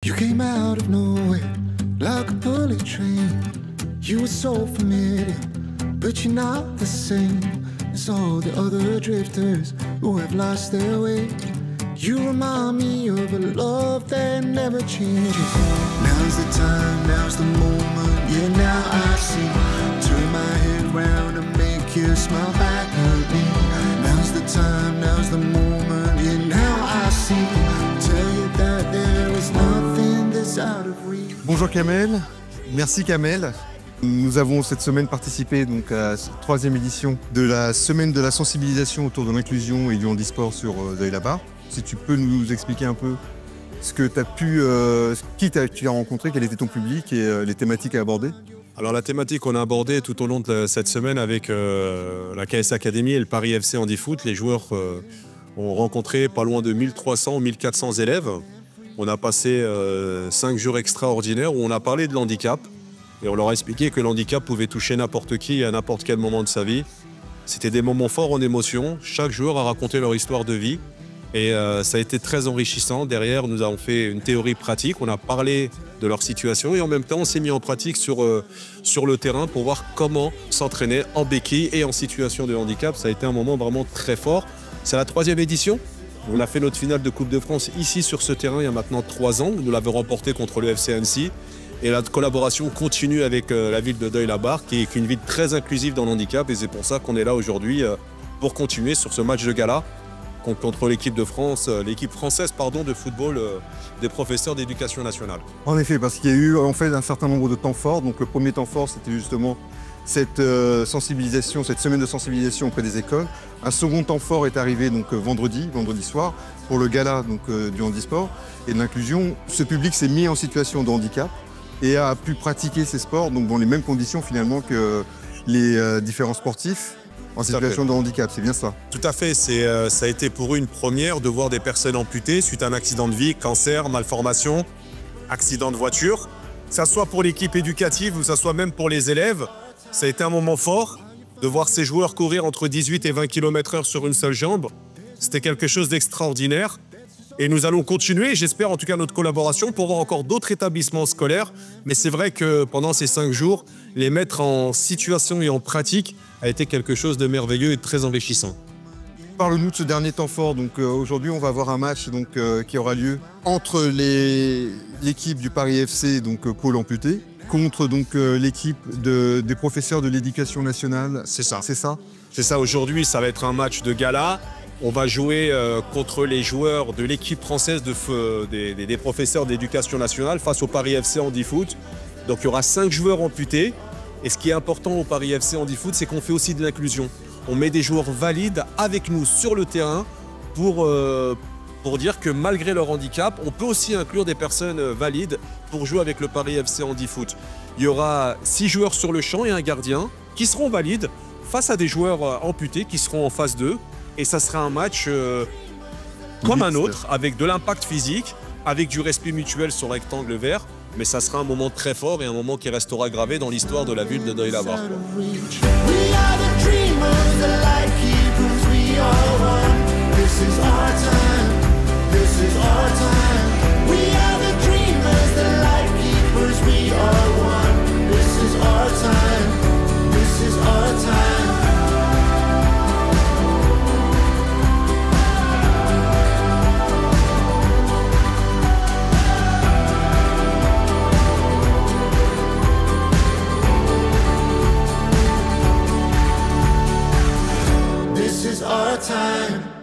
You came out of nowhere like a bullet train. You were so familiar, but you're not the same as all the other drifters who have lost their way. You remind me of a love that never changes. Now's the time, now's the moment, yeah, now I see. Turn my head round and make you smile back at me. Now's the time, now's the moment, yeah, now I see. Tell you that there is nothing that's out of reach. Bonjour Kamel, merci Kamel. Nous avons cette semaine participé donc à cette 3e édition de la semaine de la sensibilisation autour de l'inclusion et du handisport sur Deuil-la-Barre. Si tu peux nous expliquer un peu ce que tu as pu, qui tu as rencontré, quel était ton public et les thématiques à aborder. Alors la thématique qu'on a abordée tout au long de cette semaine avec la KS Academy et le Paris FC Handifoot, les joueurs ont rencontré pas loin de 1300 ou 1400 élèves. On a passé 5 jours extraordinaires où on a parlé de l'handicap et on leur a expliqué que l'handicap pouvait toucher n'importe qui à n'importe quel moment de sa vie. C'était des moments forts en émotion. Chaque joueur a raconté leur histoire de vie. Et ça a été très enrichissant. Derrière, nous avons fait une théorie pratique. On a parlé de leur situation et en même temps, on s'est mis en pratique sur le terrain pour voir comment s'entraîner en béquille et en situation de handicap. Ça a été un moment vraiment très fort. C'est la 3e édition. On a fait notre finale de Coupe de France ici sur ce terrain il y a maintenant 3 ans. Nous l'avons remporté contre le FC Annecy. Et la collaboration continue avec la ville de Deuil-la-Barre, qui est une ville très inclusive dans le handicap. Et c'est pour ça qu'on est là aujourd'hui pour continuer sur ce match de gala contre l'équipe de France, l'équipe française de football des professeurs d'éducation nationale. En effet, parce qu'il y a eu en fait un certain nombre de temps forts. Donc le premier temps fort, c'était justement cette sensibilisation, cette semaine de sensibilisation auprès des écoles. Un second temps fort est arrivé donc vendredi soir, pour le gala donc, du handisport et de l'inclusion. Ce public s'est mis en situation de handicap et a pu pratiquer ces sports donc, dans les mêmes conditions finalement que les différents sportifs en situation de handicap, c'est bien ça? Tout à fait, ça a été pour eux une première de voir des personnes amputées suite à un accident de vie, cancer, malformation, accident de voiture. Que ça soit pour l'équipe éducative ou que ça soit même pour les élèves, ça a été un moment fort de voir ces joueurs courir entre 18 et 20 km/h sur une seule jambe. C'était quelque chose d'extraordinaire. Et nous allons continuer, j'espère en tout cas notre collaboration pour voir encore d'autres établissements scolaires. Mais c'est vrai que pendant ces 5 jours, les mettre en situation et en pratique a été quelque chose de merveilleux et de très enrichissant. Parle-nous de ce dernier temps fort. Donc aujourd'hui, on va avoir un match donc, qui aura lieu entre l'équipe du Paris FC, donc pôle amputé, contre donc l'équipe des professeurs de l'éducation nationale. C'est ça. C'est ça. C'est ça. Aujourd'hui, ça va être un match de gala. On va jouer contre les joueurs de l'équipe française des professeurs d'éducation nationale face au Paris FC Handifoot. Donc il y aura 5 joueurs amputés. Et ce qui est important au Paris FC Handifoot, c'est qu'on fait aussi de l'inclusion. On met des joueurs valides avec nous sur le terrain pour dire que malgré leur handicap, on peut aussi inclure des personnes valides pour jouer avec le Paris FC Handifoot. Il y aura 6 joueurs sur le champ et un gardien qui seront valides face à des joueurs amputés qui seront en phase 2. Et ça sera un match comme un autre, avec de l'impact physique, avec du respect mutuel sur rectangle vert. Mais ça sera un moment très fort et un moment qui restera gravé dans l'histoire de la ville de Deuil-la-Barre. This is our time.